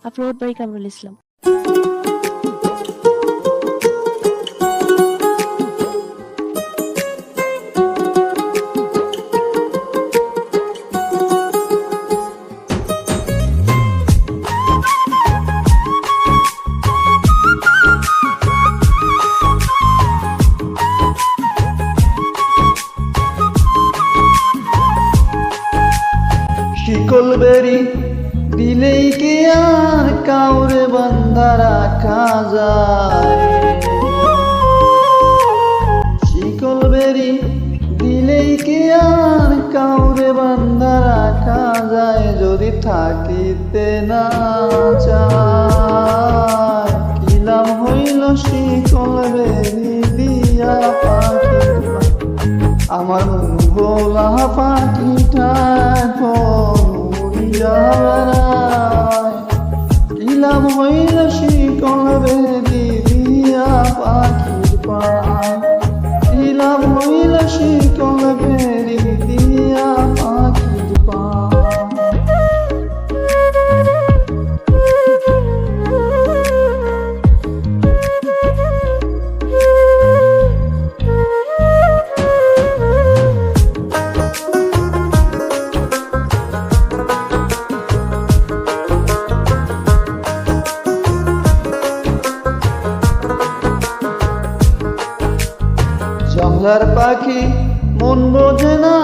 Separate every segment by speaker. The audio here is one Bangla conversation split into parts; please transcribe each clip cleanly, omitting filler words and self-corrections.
Speaker 1: Upload by Kamrul Islam.
Speaker 2: শিকল বেরি দিলেই কি আর কাউরে বান্ধা রাখা যায়? শিকল বেরি দিলেই কি আর কাউরে বান্ধা রাখা যায়? যদি থাকিতে না চায় কি লাভ হইল শিকল বেরি দিয়া পাখি? আমার মন ভোলা পাখিটা উড়িয়া বেড়ায়, কি লাভ হইল শিকল বেরি দিয়া পাখির পায়? কি লাভ হইল শিকল বেরি দিয়া পাখির পায়? জংলার পাখি মন বোঝে না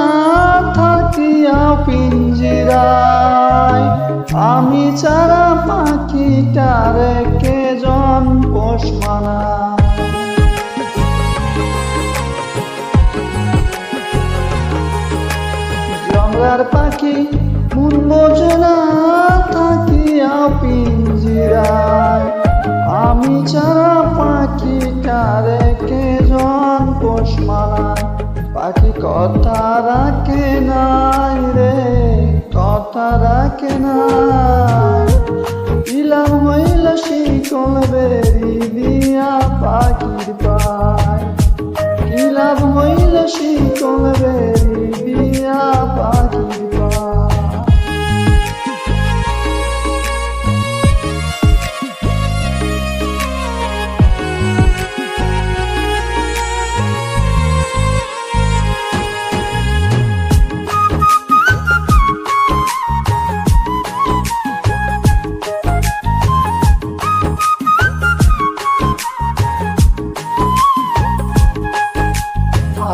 Speaker 2: থাকিয়া পিঞ্জিরায়, আমি ছাড়া পাখিটারে কে জন পোষ মানায়? জংলার পাখি মন বোঝে না থাকিয়া পিঞ্জিরায়, আমি ছাড়া পাখিটারে কে জন পোষ মানায়? পাখি কথা রাখে নাই রে, কথা রাখে নাই। কি লাভ হইল শিকল বেরি দিয়া পাখির পায়? কি লাভ হইল শিকল বেরি দিয়া পাখির পায়?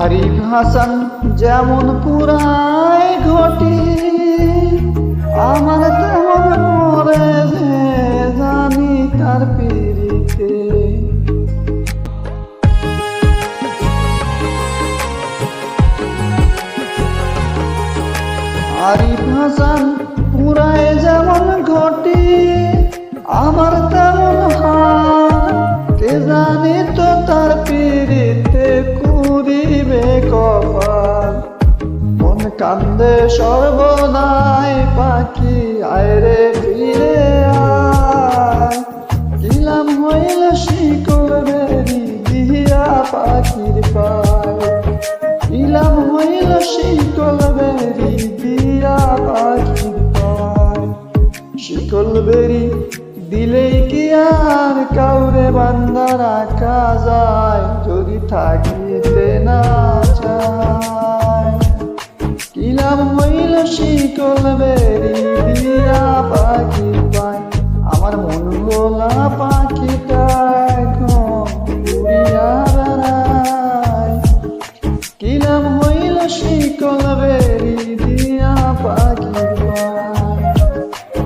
Speaker 2: আরিফ হাসান যেমন পুরায় ঘটি, আমার তেমন পরে যে জানি তার পিরিতে। আরিফ হাসান পুরায় যেমন ঘটি, আমার তেমন হার, কে জানি তো তার পিরিতে করিবে কপাল। মন কান্দে সর্বদাই পাখি আয় রে ফিরে আয়, কি লাভ হইল শিকল বেরি দিয়া পাখির পায়? কি লাভ হইল শিকল বেরি দিয়া পাখির পায়? শিকল বেরি দিলেই কি আর কাউরে বান্ধা রাখা যায়? যদি থাকিতে না চায় কি লাভ হইল শিকল বেরি দিয়া পাখির পায়? আমার মন ভোলা পাখিটা এখন উড়িয়া বেড়ায়, কি লাভ হইল শিকল বেরি দিয়া পাখির পায়?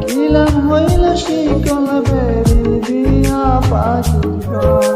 Speaker 2: কি লাভ হইল শিকল বেরি দিয়া পাখির পায়?